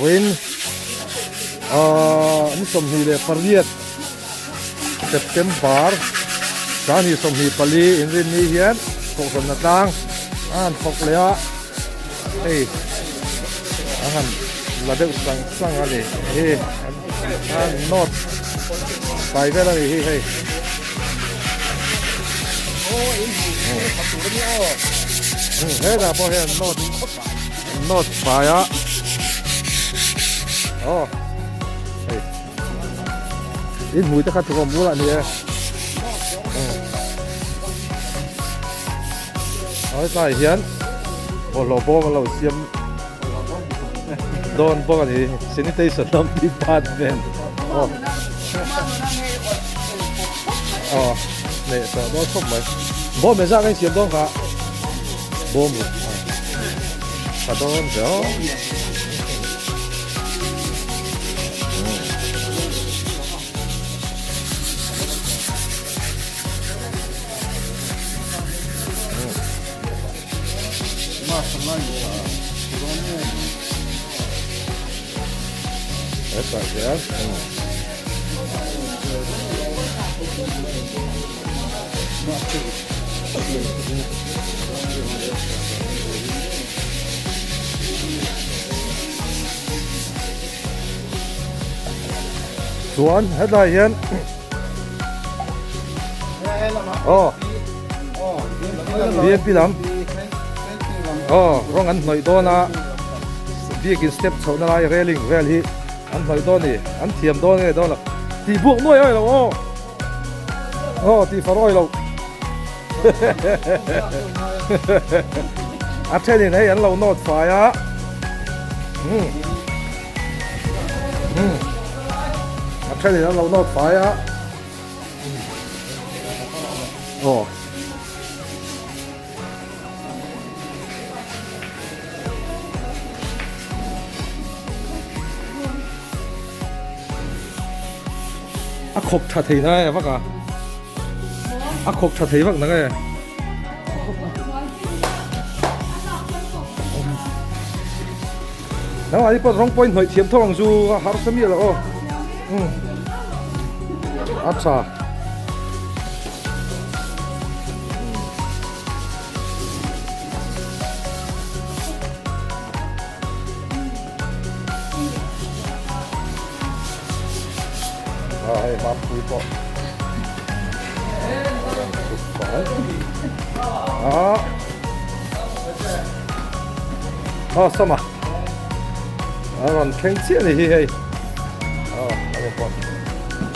วินนี่สมฮีเลยปริยัดเต็มเต็มบาร์สามีสมฮีปลีอินรินนี่เฮียนโคกรณตังพกเลยอ่ะเฮ้ยระดับสังอะไรเฮ้ยโน้ตไปก็ได้เฮ้ยเฮ้ยนะพอเห็นโน้ตไปอ่ะเฮ้ยอินหมูจะขัดถูกมูละนี่ใส่เฮียนโอ้โหโบกันเราเสียมโดนพวกนี้ sanitation department เนี่ยสอบชมไหมโบไม่ทราบให้เสียมต้องค่ะโบมั้งขัดโดนเดี๋ยวEso es ya. Tuan, hết rồi hiền. VIP lắm. Rong ăn nội đô na. Biak In step chậu na lại railing rail hi. Ăn nói đó nè, ăn thiềm đó nè, đó là thì buộc nuôi ơi đâu, thì phải rồi đâu, ăn thế này này ăn lâu nốt phải á, ăn thế này ăn lâu nốt phải á, khóc chặt thì này bác à, khóc chặt thì bác này, nào ai bắt rong point hỏi thiêm thong du hạt sâm là acha, bắp cùi bò, sao mà, còn khen chia này hay,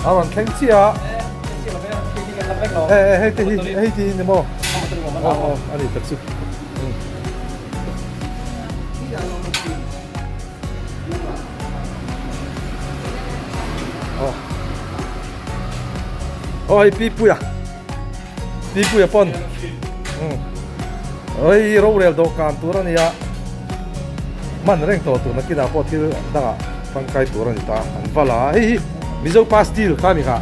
còn khen chia à, hay thì nè mò, anh đi thật sự, ôi pipuya pon, ôi rau rel do can tu ra niya, man reng to tu na kina po thil danga pangkai tu ra nita, anvala, hey, mizo pastil kami ka,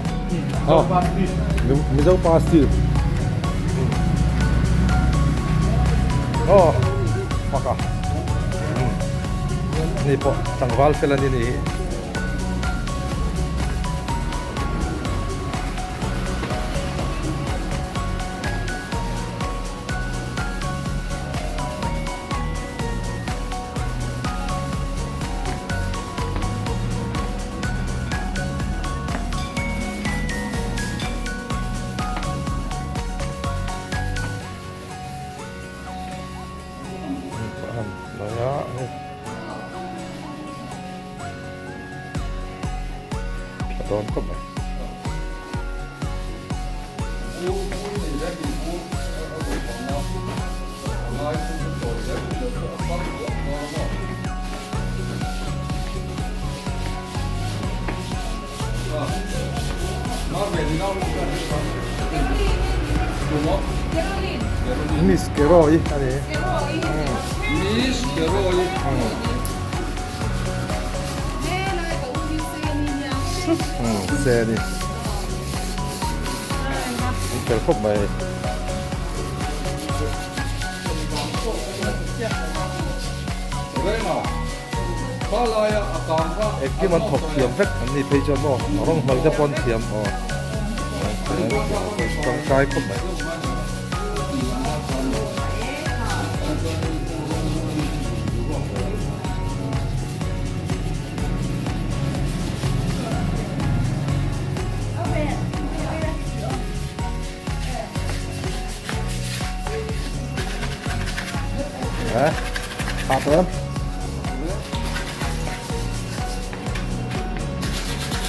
mizo pastil, maka, ni po tangval felan ini. Đón không này. Miss Keroi, 아니. Miss Keroi. Xe đi. Cái khúc này. ฟ้าลายอากาศว่า เอกที่มันถกเทียมเฟกอันนี้เพย์จอมอร้องมันจะปนเทียมอ๋อต้องใช้ครบไหมขาดเติม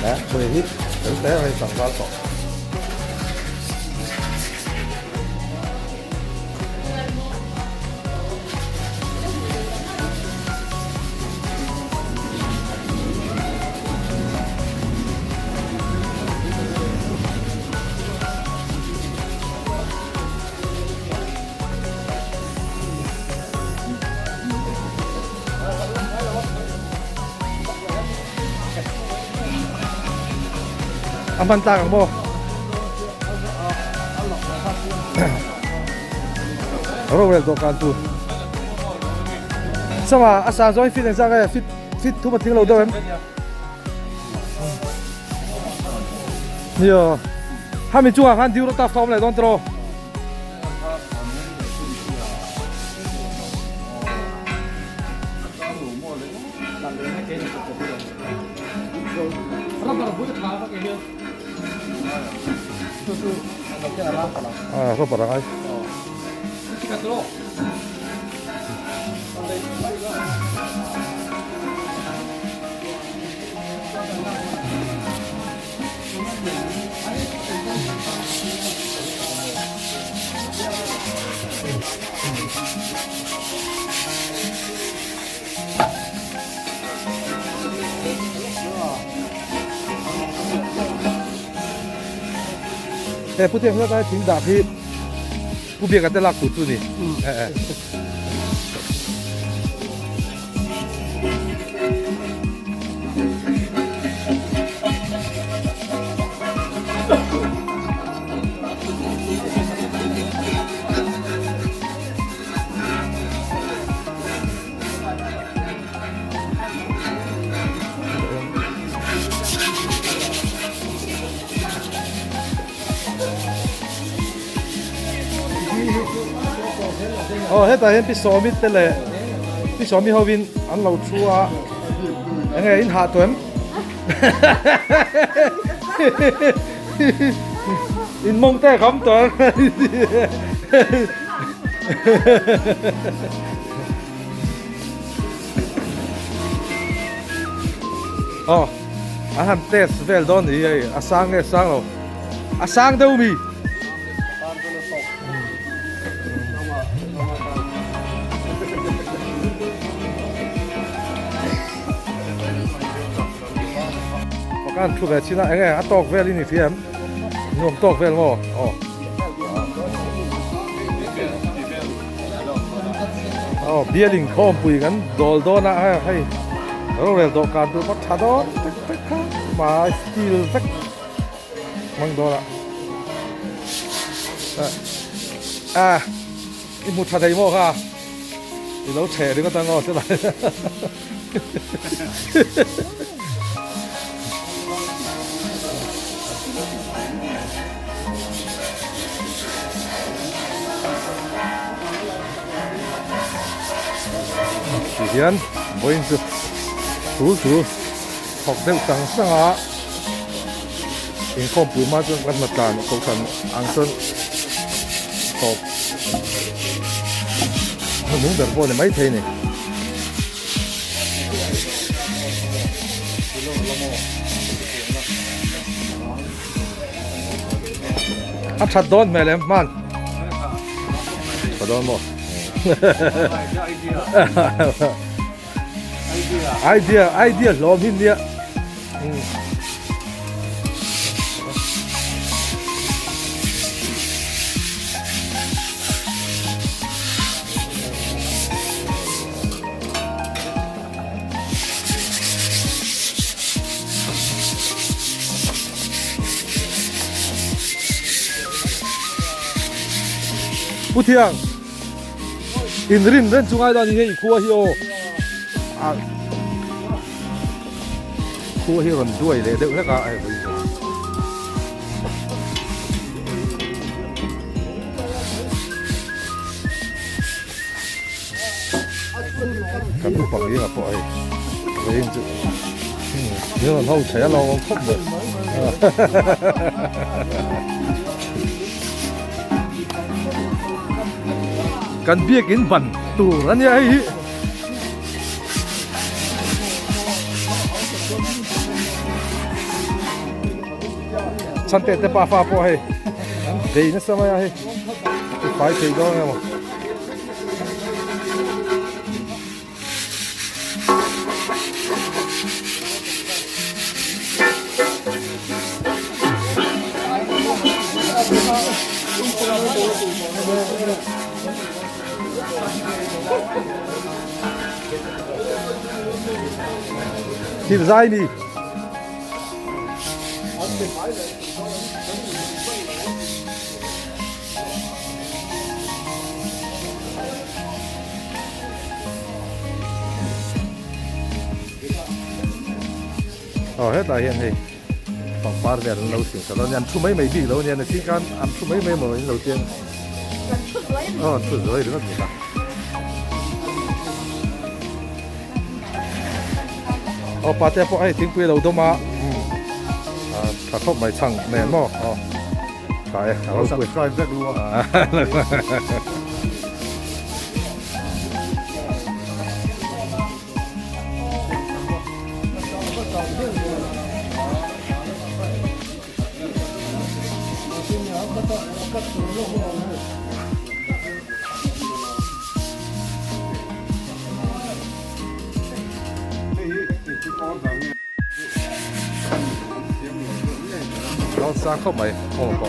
นะเบอร์ฮิตถึงแต่ให้สั่งร้านต่ออามันตากังโบเราเรียนตัวการตูสมาอาสาจอยฟิตเนสอะไรฟิตทุกวันที่เราเดินเนี่ยถ้ามีจั่วฮันดิวรถตาฟอร์มเลยต้องโตก็ปลอดภัยแต่ผู้เที่ยวได้ถึงดาบที่ผู้เบียกันจะรักสุดนี่โอ้เฮ้ยแต่เห็นพี่สอมิดเตเลยพี่สอมิเขาวินอันเราชัวยังไงอินหาตัวมั้งอินมงแต่คำตัวอ๋ออาหารเตสเวลดอนนี่อาสังเนี่ยสังเราอาสังเดามีการทุบแบบชิ้นละไงตอกเวลินี่เทียมนุ่มตอกเวลมั้งอ๋อเบียลิงข้อมปุยกันดอลดอนะให้เราเรียนต่อการดูพัฒนามาสติลสักมังดอละอิมุทัดไทยมั้งค่ะเราแฉดีก็ตั้งงอใช่ไหมhian boin chu thawh deuh tang sanga Inkhawmpui ma chuan kan Hnatlang Kohhran Hnatlang top nung der bo ne mai thei ni a that don melem man don mo idea lom hin dia Putiang Inrinni ren chungai da ni hei khuwa hi o tua hi ron duai le deuh leka ai hui kan tu pang hi apo ai vein chu ni ron hau thei lo ong khop de kan biak in ban tur ani ai chante te pa fa po hai dei na samaya hai fai thei do ma thil zai ni hết là hiện thì khoảng 3 giờ lâu xỉu sau đó nhăn chút mấy bị lâu nhăn là chỉ can ăn chút mấy mới đầu tiên chút rồi đúng không bà trẻ phụ ai tiếng quê lâu đâu mà thật không mày chẳng nền mà cái subscribe rất đúng nó sang không mày không có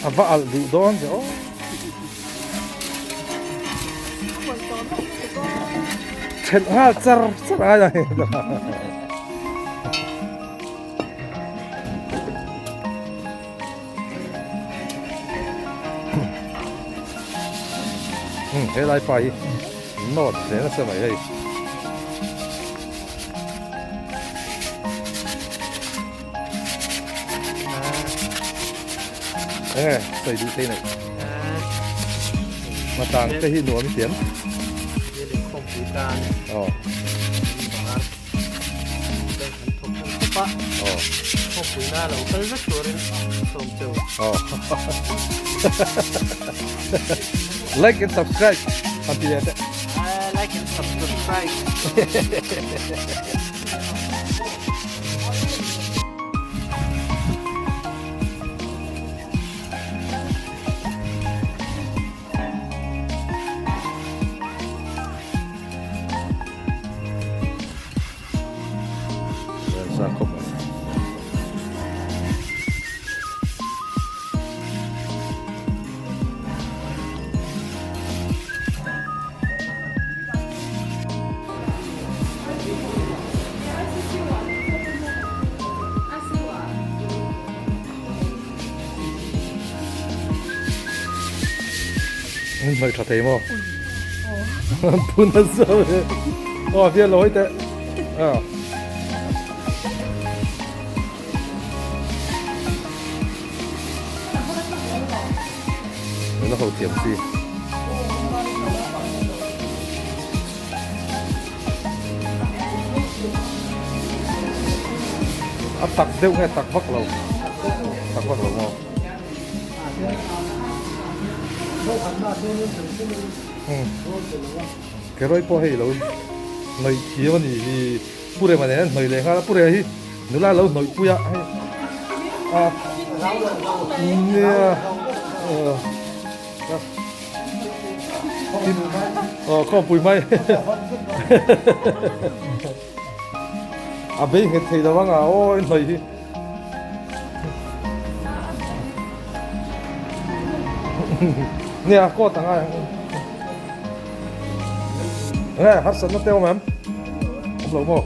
avangin deuh don oh chen ha char ai này thế lại phải nốt thế nó sẽ phải đây xây đủ thế này mà tàng cái hi nuôi mới tiến không khí can không khí na là cái rất rồi xong chưa like and subscribe until that like and subscribe mày thật thế mà phun nó sâu đấy phía lối thế nó hậu tiệm gì tặc deuh hay tặc vắc lầu ngon cái rồi po hay lâu nơi kia mà thì bữa mà này nơi này ha bữa này nữa là lâu nơi bữa hay nè ข้อปุ๋ยไหมอาเบงเห็ดไทยระวังโอ้ยหน่อยเนี่ยก็ต่างกันเนี่ยฮัตสันนั่นเต้ามั้ยผมหลงมั้ง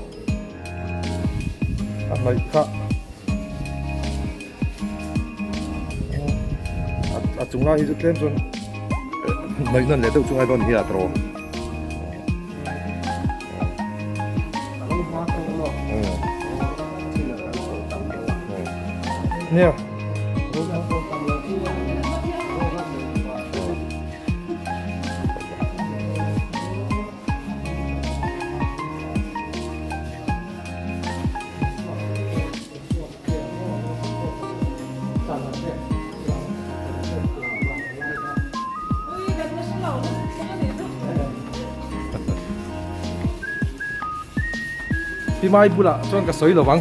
อะไรครับจุงไล่จุดเล่นจนไม่นั่นเลยต้องจุงไล่โดนเหี้ยตรอเนี่ยพี่ไม้บุละช่วงกระสอยระวัง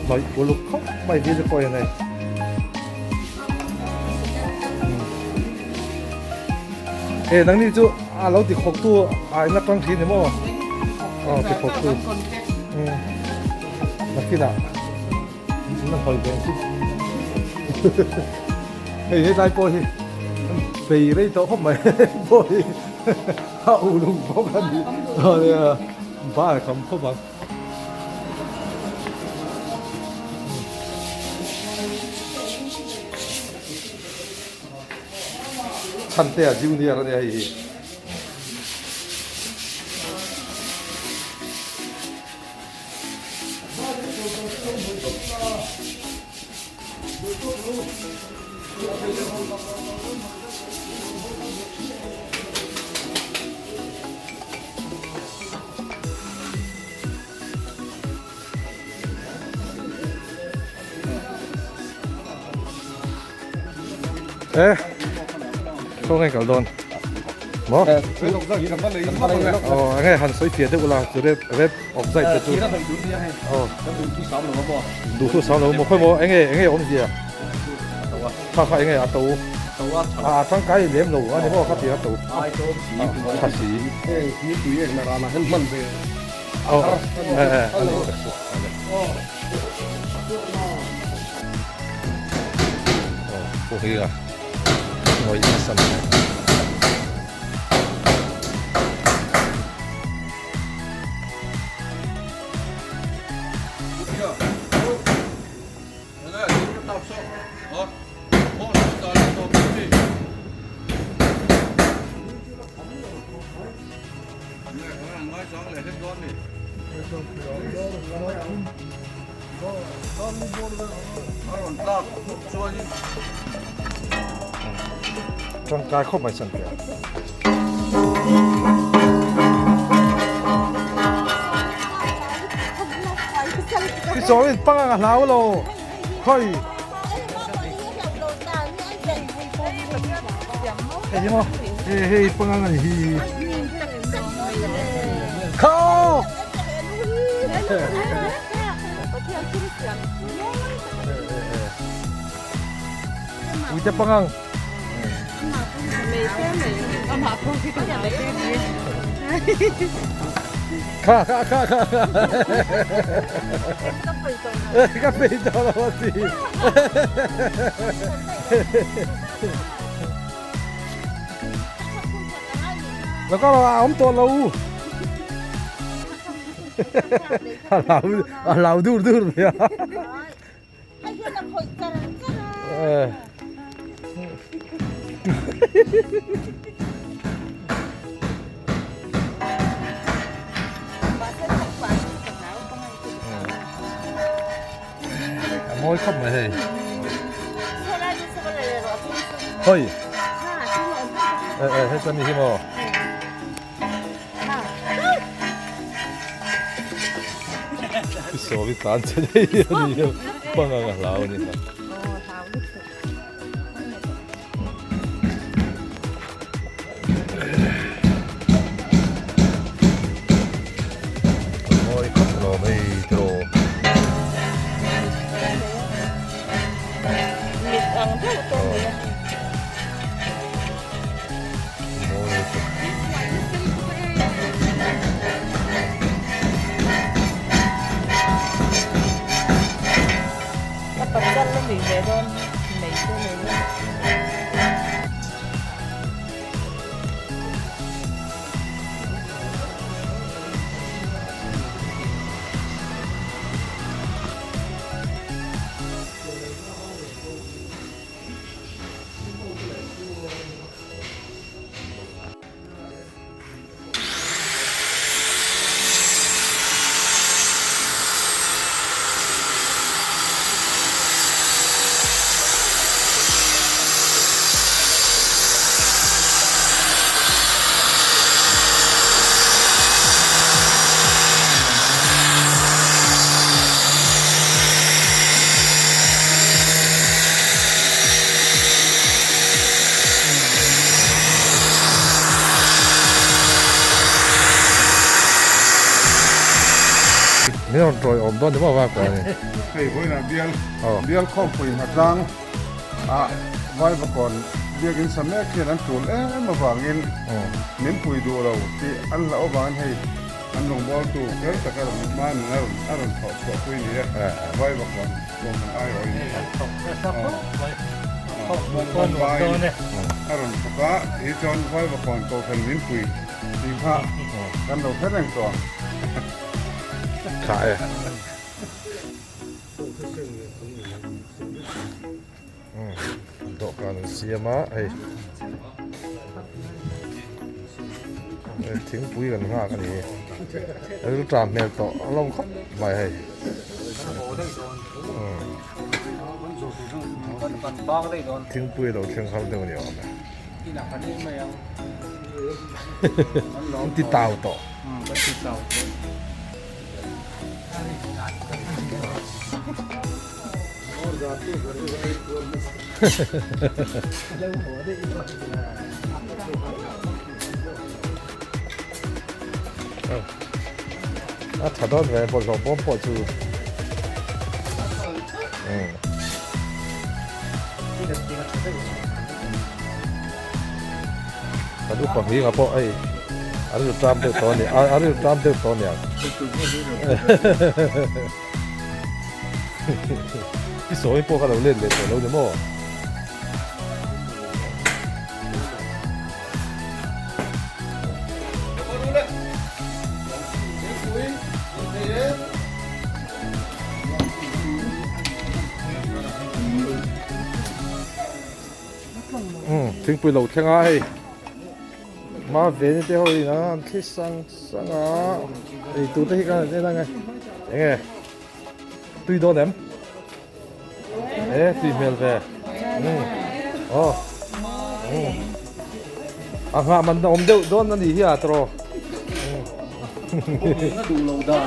หน่อยกูลุกเขาไม่ดีจะปล่อยยังไงนั่งนี่จูเราติดขกตัวนักกลางทีเนี่ยมั้งติดขกตัวนักที่น่ะนั่งคอยเดินสิเฮ้ยได้ปล่อยปีได้โตเข้ามาปล่อยเอาลุงพบกันดิเนี่ยบ้าคำเข้ามาฉันเตะจิวเนี่ยอะไรเนี่ยช่วงนี้กับโดนมั้งไงหันสวยเสียได้เวลาจะได้เว็บออกใจจะดูดูทุกสาวเราไม่ค่อยมั้งไงผมเสียข้าไงอาตูทั้งไก่เลี้ยงหนูอันนี้พวกข้าเสียตูข้าสีนี่คุยกันมาให้มันไปพวกนี้อ่ะหน่อยสั่นร่างกายเข้าไปสั่นเปล่าพี่โซ่เป็นปังอ่ะแล้วโลค่อยเฮ้ยมั้งเฮ้ยปังอ่ะนี่เข้าอุ้ยจะปังอ่ะข้าก็ไปจอแล้วสิแล้วก็เอาตัวเราดูเนี่ยมอยเข้ามาเฮ้ยเฮ้ยให้ตัวนี้ที่มอพี่โซ่พี่ตาจะได้ยังปังอ่ะเราเนี่ย Tập dân lên thì về đơn mấy cô này luôn.นี่เราโรยอมต้นจะบอกว่าก่อนนี่ เฮ้ยพวกนั้นเบียลข้อมปุ๋ยหักล้างไว้ประก่อนเบียกินสมัยเขียนอันสูงมาฝากเงินเน้นปุ๋ยดูเราที่อันเราบางให้อันลงบอลตู้เฮ้ยแต่ก็มาหนึ่งอันถอดสวดปุ๋ยนี่ไว้ประก่อนลงมันไอ้อ้อยนี่มองไปอันนั้นก็อีจอนไว้ประก่อนโตเป็นเน้นปุ๋ยดีมากกันเราแค่แรงตัวขายดอกกันเสียมาไอ้ทิ้งปุ๋ยกันมากกันนี่แล้วตามแนวต่อลงครับไม่ให้ทิ้งปุ๋ยเราเชียงคำเดียวเนี่ยติดตาวต่อถ้าโดนแรงปวดหัวปวดจูถ้าดูฝั่งนี้ครับพ่อไอ้อันนี้ตามเด็กตัวเนี่ยอันนี้ตามเด็กตัวเนี่ยที่สวยพวกเราเล่นเลยแต่เราจะมั่วถึงไปโหลดแค่ไงมาเวนเดียวเลยนะที่สั่งไอ้ตัวที่กันได้ไงยังไงตุยโดนเนี่ยตุยเมลเฟ่มันอมเดือดโดนนั่นดีที่อาตรอดูเราดอน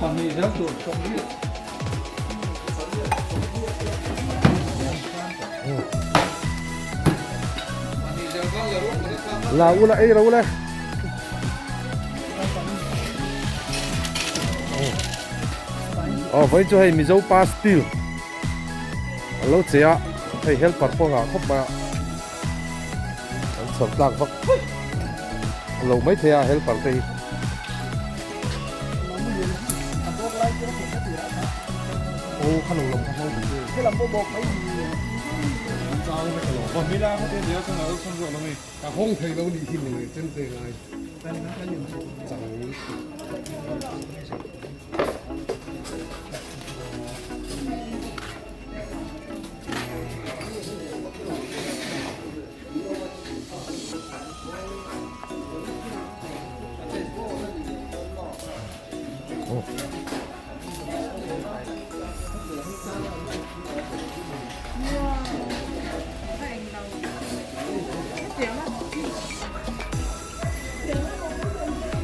ความมีแล้วสูตรตรงนี้เราละเราเลยวันนี้จะให้มิโซปาสติลเราเสียให้เฮลปัดพวกเราเข้ามาสับหลักฟักเราไม่เทียเฮลปัดตีโอ้ขนมลงขนมที่ลำโพบอกไม่มีจางไม่ขนมพอมีแล้วเขาเดี๋ยวจะเอาสำรวจเรามีแต่ห้องเทเราดีที่หนึ่งเส้นเตยไงเป็นนะเป็นอย่างจาง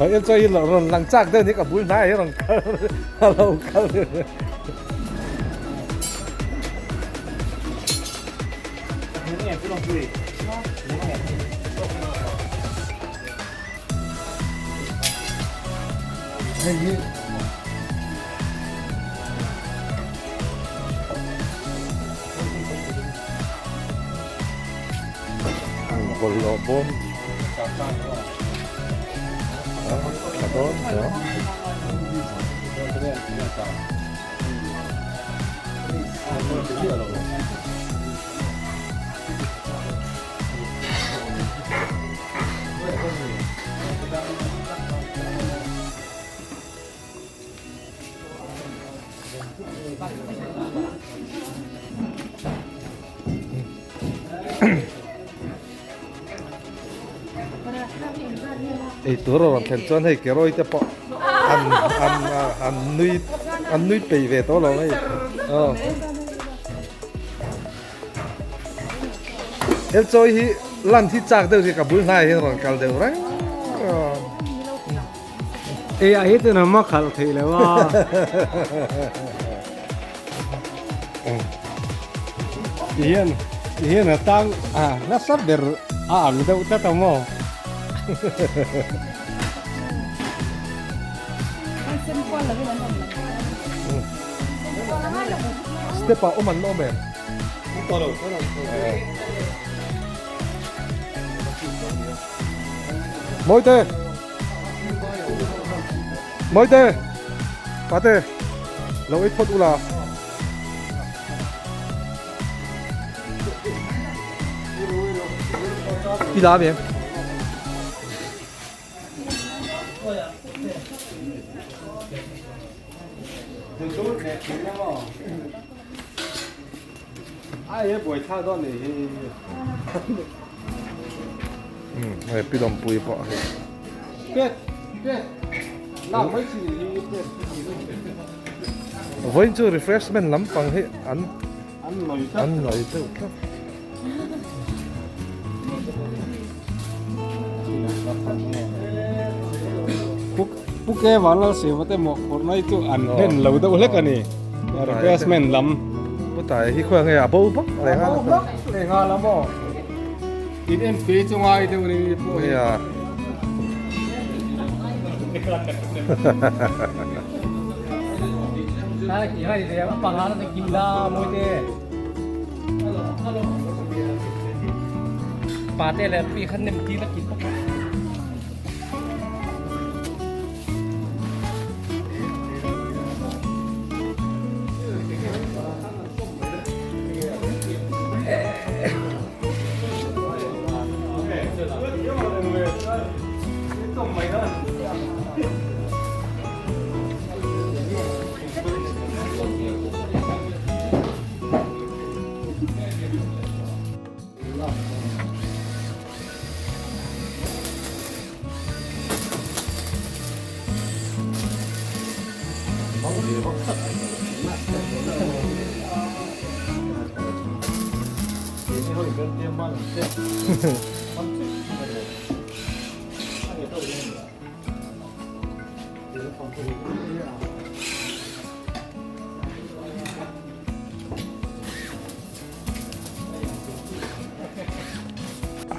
เฮ้ยใจหลังจากเดินนี้กับบุญนายหลังเราเข้าเลย นี้คนรอบนกระโดดเนาะไอตัวเราแข่งจนให้เกล้าอีแต่ปะอันนุยไปเวทตัวเราไงเอลจอยฮีลั่นที่จากเดียวที่กับบุญนายเห็นหลังกันเดียวไรไอ้ตัวนั้นมาขัดทีเลยว่าhianตั้งน่าสับเดอร์ไม่ได้อุตส่าห์มั่วสเตปเอามันโน่แม่มอยเต้ปาเต้เราไอ้พอดอุลาอีลาเมียไอ้พี่ดมปุยปะเป็ดน้ำไม่สิวันนี้ refreshment ล้ำฟังให้อันหน่อยเท่าครับพวกแกว่าเราเสียมาแต่หมกคนน้อยตัวอันเห็นเราตัวเล็กกันนี่เบสเมนล้ำ ผู้ตายที่เครื่องไงอ่ะปุ๊บปุ๊บอะไรฮะ เลยงานแล้วบ่กินเอ็มปีจงไว้เดี๋ยวนี้พวก นี่อ่ะ น่ากินให้เดี๋ยวปังร้านจะกินลามวยเต้ปาเต้เลยปีขั้นหนึ่งกินแล้วกินปุ๊บ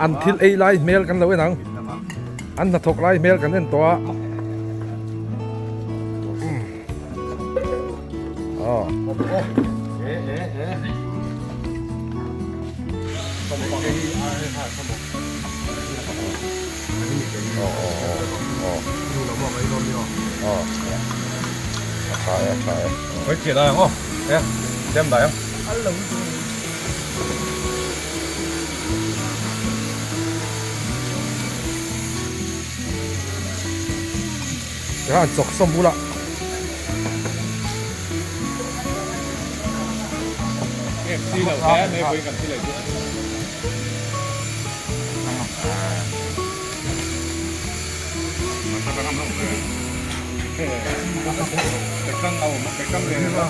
อันทิลไอไลน์เมลกันเลยหนังอันนัดถกไลน์เมลกันเล่นตัวอ๋อใช่ไม่เกี่ยวอะไรอ๋อเนี่ยเต็มไหนอ่ะ야, 적서 물어. Xí là thế, mấy với cả xí là thế. Cái căng đầu, cái căng này nữa.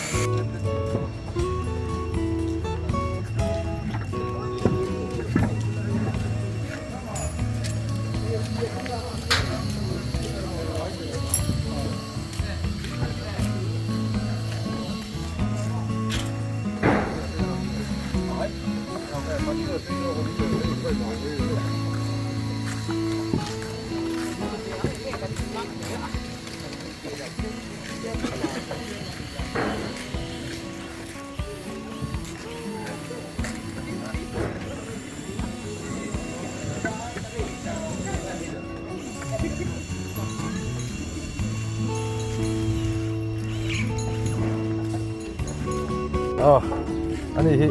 อันนี้ที่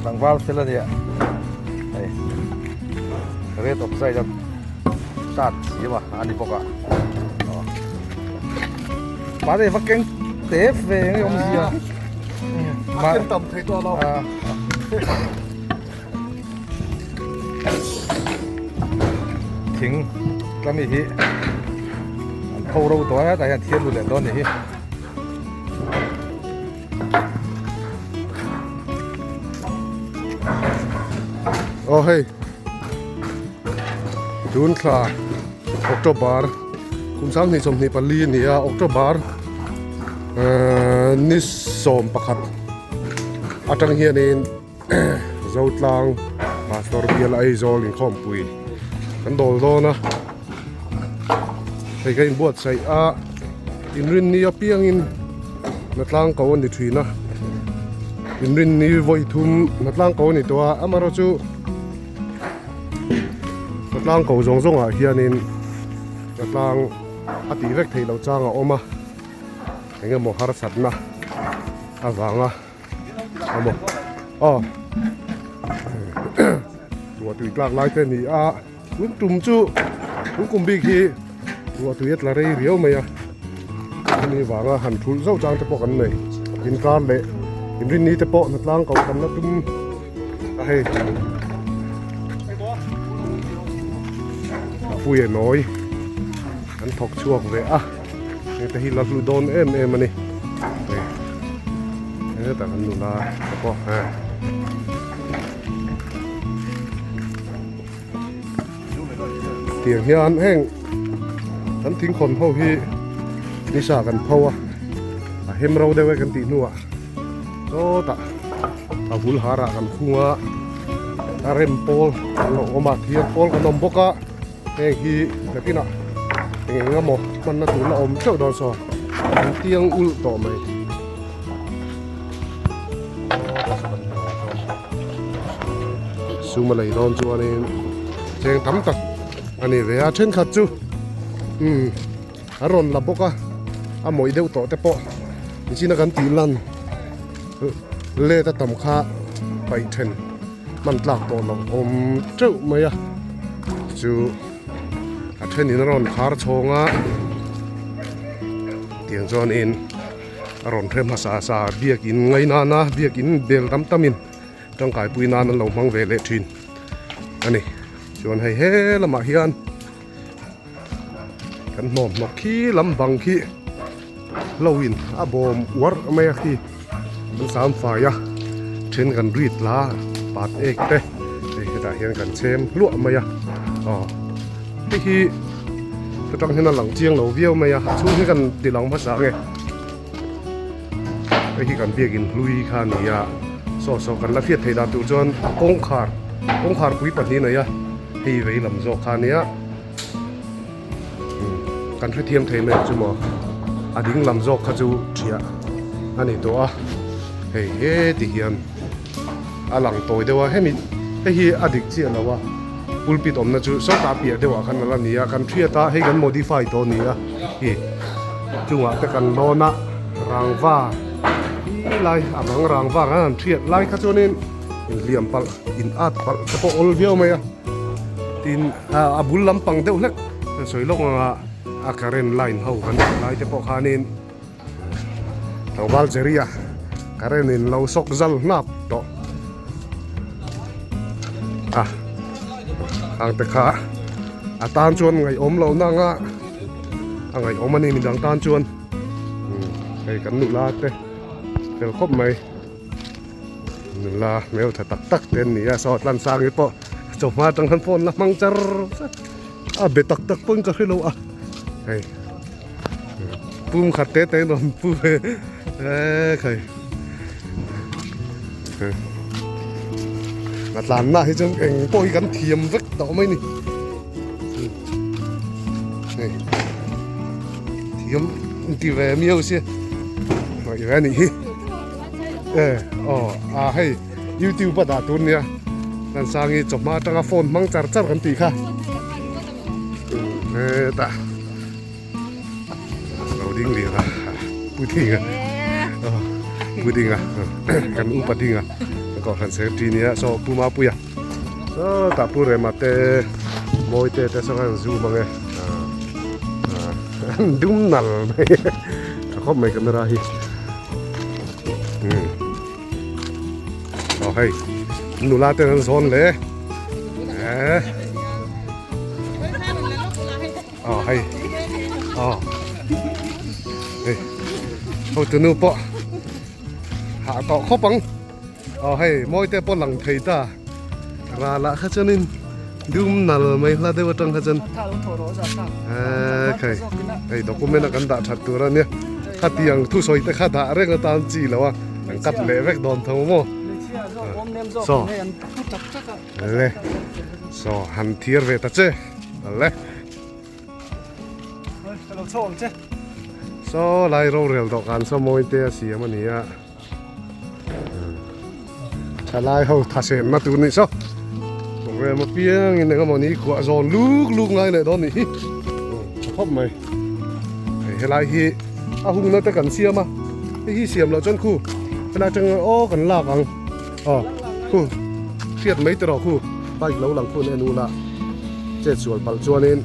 หลังบ้านเสร็จแล้วเนี่ยไอ้เรดออกใส่จะตัดสีว่ะอันนี้ปกติปาเดี๋ยวฟักเก่งเตะเฟงยอมเสียมาเป็นต่ำใส่ตัวเราทิ้งก็มีที่เขาเราตัวนั้นแต่ยังเทียนดูเลยตอนนี้โอ้เฮ้ยจูนคลาออกตัวบาร์คุณสังนี่สมนี่ปลีนี่ออกตัวบาร์นิสมประคัดอาจารย์เฮียนี่เจ้าตลางมาสตอร์เบียลไอซอลอินคอมปุยกันโดนนะไอ้กันบวชใส่อินรินนี่เปียงอินนัดล่างเขาวันที่3นะอินรินนี่ไว้ทุ่มนัดล่างเขานี่ตัวมาเราจูนัดล่างเขาส่งเฮียนี่นัดล่างตีเวกไทยเราจ้างออกมาไอ้เงี้ยหมอฮาร์สัตนะฟังเอาหมดตัวตุยกลางไล่เท่านี้ลุงตุ่มจูลุงกุมบีกีตัวตุยอะไรเรียวไหมอันนี้ว่าหันทุนเจ้าจางจะปกันเลยกินกลางเลยกินรินนี้จะปนัดล่างเขากันนะตุ้มเฮ้ยปุยน้อยอันถกช่วงเลยนี่แต่ที่เราดูโดนเอ็มมันนี่นี่แต่กันดูละจะปเตียงเฮียนแห้งฉันทิ้งคนเท่าที่นิสากันเท่าเห็นเราได้ไว้กันตีนัวโอ้ตะอาบุลหาระกันคุ้งเร็มโพลเราออกมาเทียนโพลกันนมบกะแห้งที่แต่พี่น่ะเองก็หมดมันน่าถือละอมเจ้าดอนซอเตียงอุลต่อไหมซูมาเลยดอนจูอันนี้เจงตั้มตักอันนี้เวียเช่นขัดจูอารมณ์ลับบกะหมอยเดือดต่อแต่ปะนี่ชินักันตีลันเล่แต่ต่ำค่าไปเทนมันหลักตัวเราอมเจ้าไหมจูเทนนี่นอนคาร์ชงเตียงจอนอินอารมณ์เทมภาษาเบียกินไงนาเบียกินเบลตั้มมินร่างกายปุยนานนั้นเรามังเวเลทินอันนี้ชวนให้เฮละมาเฮียนกันหมอมนกขี้ลำบังขี้ลวินบอมวัดไม่ขี้มัน3 ฝ่ายเช่นกันรีดลาปาดเอกเต้แต่เฮียนกันเชมลวกไม่ที่จะต้องเห็นหลังเจียงเราเบี้ยวไม่ช่วยให้กันตีหลังภาษาไงไอ้ที่กันเบียกินลุยขานี่สอกันละเฟียดไทยดาตุจนกงขาดคุยปัจจุบันเนี่ยที่เวลำโจขานี่กันให้เทียมไทยเลยจุ่มอดิ้งลำโจขจูเชียอันนี้ตัวเฮ้ที่เฮียนหลังตัวเดียวให้มีไอ้ที่อดิ้งเจียนแล้วว่าปุลปิดอมนะจูสตาเปียเดียวกันนั่นนี่กันเทียตาให้กันโมดิฟายตัวนี้จุ่มแต่กันโดนะรางว่าไล่บางรางว่ากันเทียไล่ขจรนี่เหลี่ยมปัลอินอาดปัลจะพอโอลเวียวไหมตินบุลลำปังเดียวเล็กสวยลงการเรนไลน์เขากันไล่จะพอขานินเราบาลเจริยาการเรนินเราซอกซัลนับต่อทางแต่ขาตานชวนไงอมเรานั่งไงอมมันนี่มีดังตานชวนไอ้กันหนุลาเต้เดี๋ยวครบไหมหนุลาแมวถ้าตักเต้นนี่สอดลันซางอีปะจบมาตั้งทันฝนละมังจรเบ็ดตักปุ่นก็คือเราเฮ้ยปุ่มขัดเต้นนปุ่มเคยนัดลานหน้าให้จังเองปล่อยกันเทียมสักต่อไหมนี่เทียมตีแหวนเมียวเสียหน่อยแหวนนี่ให้ยูทูบประดาตุนเนี่ยนั่นสร้างจบมาตั้งโฟนมังจัดกันตีค่ะแต่เราดิ้งเรียกปุ้ยทิ้ง pudinga kan upadinga ko kan secretary nia so puma puya so ta pure mate moite te so kan zu mange dum nal ko mai kamera hi oh hey nula te nan zon le oh hey oh hey oh tu nu po hạ tọ khó bằng hay mỗi té po lăng thầy ta ra lạ khá chân nên đúng là mấy là đây vào trong khá chân cái đây đó cũng mấy là căn đã chặt tu ra nhé khá tiếng thu soi tới khá đã rất là tan chi là wa cắt lệ vết đòn thâu mò so lệ so hành thier về ta chơi lệ so lại rau rêu đọc ăn so mỗi té xì mà nhỉ lại hầu thà xem mà tụi này sao, còn về một phía nhìn này có một ní quả giòn lúc ngay này đó ní, hấp mày, hay lại hi, hùng nó ta cần xiêm mà, cái hi xiêm là chân khu, cái này chân ô cần lạc ăn, khu, thiệt mấy từ đó khu, bay lâu lằng khu này nu là, chết chuột bal chuột nên,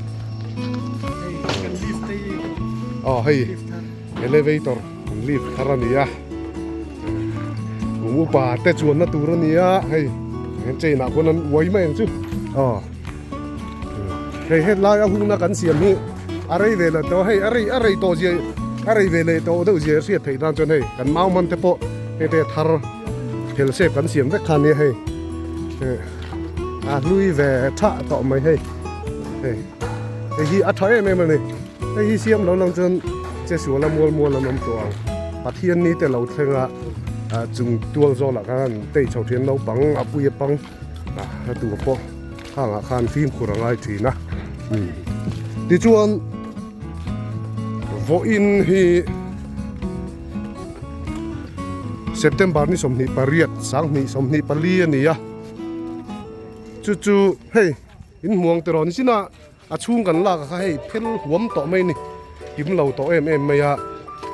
hay, elevator, lift, harania. Ngủ bà té chuồn nó tù ra nia hay chơi nào con ăn quấy mày chứ hay hết lại hung nó cắn xiêm hi đây về là tao hay đây to gì đây về là tao đâu gì sẽ thấy đang cho này cắn máu man thế bộ hay thế thar thil xếp cắn xiêm rất khan hay lui về thạ tọ mày hay hi thấy em mà này hi xiêm lâu lắm chân chơi sủa là mua là nằm tuồng bắt thiên ní để lâu thêm à chúng tuang do là kan tei chau thian lo bang apui pang tu po hang khan phim khurangai thina ti chuan vo in hi September ni somni pariat sang ni somni pali ani ya chu hey in muang te ron sina chung kan la ka hey phel huam to mai ni kim lo to em mai ya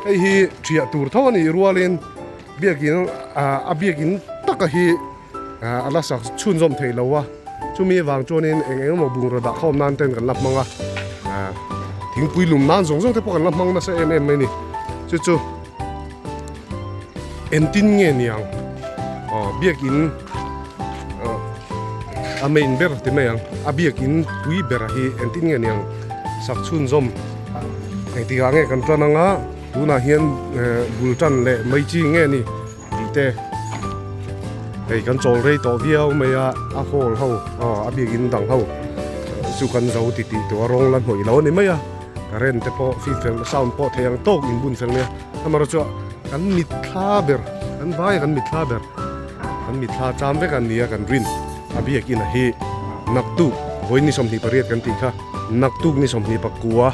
hey hi thia tur thaw ni rualen Biak In Biak In tất cả hi ala sắc chun zom thei lawa chumi wang cho nên anh mà bung ra đã khom nan ten kan lap manga thing pui lum nan zong zong te po kan lap mang na sa em mai ni chu entin nge niang Biak In main ber te mai ang Biak In pui ber hi entin nge niang sak chun zom ai ti ga nge kan tananga tuna hian bultan le mai chi nge ni te ei kan chol rei to viau mai a hol ho Biak In dang ho chu kan zo ti to rong lan hoi lo ni mai a karen te po filter sound po theng tok in bun fel ne amaro chu kan mit thla ber kan vai kan mit thla ber kan mit thla cham ve kan nia kan rin Biak In hi naktu voini somni pariat kan ti kha naktu ni somni pakua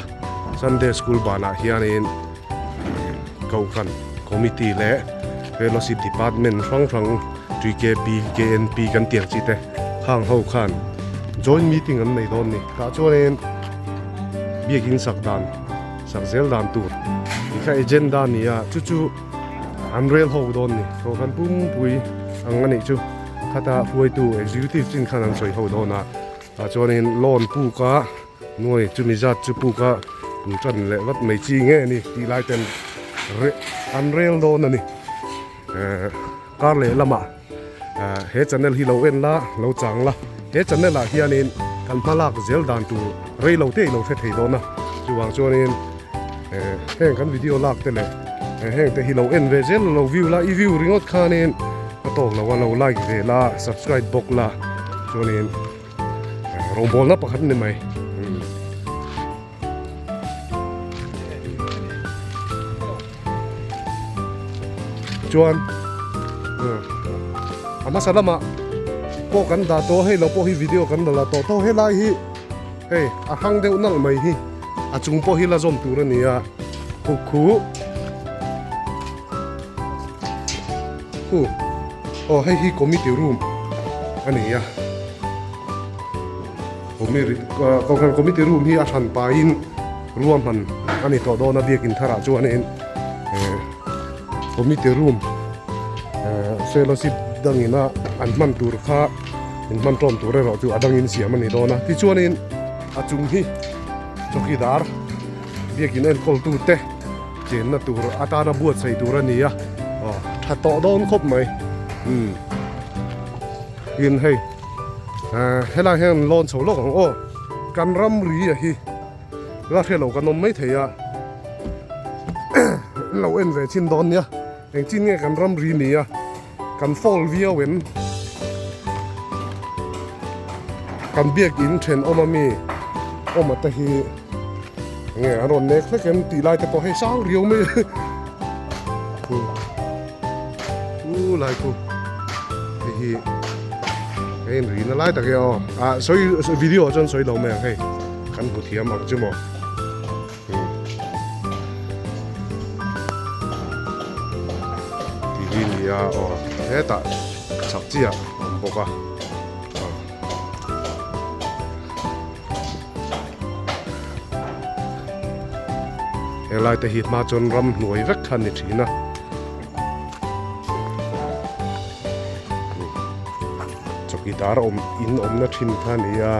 Sunday school bana hianin Kohhran committee le fellowship department rang GKP KNP kan tiang chi te hang ho khan joint meeting an nei don ni ka chuan Biak In sak zel dan tur ka agenda ni a chu unreal ho don ni ko kan pum pui ang ani chu khata fuai tu executive chin khan an soi ho don a ka chuan loan pu ka noi chumi zat chu pu ka pu chan le wat mai chi nge ni ti lai ten unreal don ani kar le lama he channel hi lo en la lo chang la he channel la hianin kan phalak zel dan tu rei lo te lo the thei don na chuwang chuanin heng kan video lak te le heng te hi lo en ve zel lo view la I view ringot khanin atok lo wa lo like ve la subscribe bok la chuanin rombol na pakhat ni mai chuan ama salama po kan da to hei lo po hi video kan da la to he lai hi hey a hang deuh nal mai hi a chung po hi la zom tur ania khu hei hi committee room ani ya Kohhran committee room hi a than pa in ruam han ani to do na Biak In thara chuan in committee room fellowship dangina an man tur kha in man tom tur ro chu adangin siam ani dona ti chuanin achung hi chokidar Biak In kol tu te chen na tur atana buat sai tur ania tha to don khop mai in hei hela hen lon cholo ang o kan ram ri hi la khelo kanom mai theya lo en ve chin don nia eng chin nge kan ram ri nia kan fall via wen kan Biak In then omami omata hi nge aron nek ken ti lai te po he sang riu me lai ku hi en ri na lai ta ke o soi video chon soi lo me he kan hu thiam ang chu mo ti ni ya o he ta chak chi ya boka lại te hit ma chon ram nuai vek khan ni thina chokidar in na thin khan ya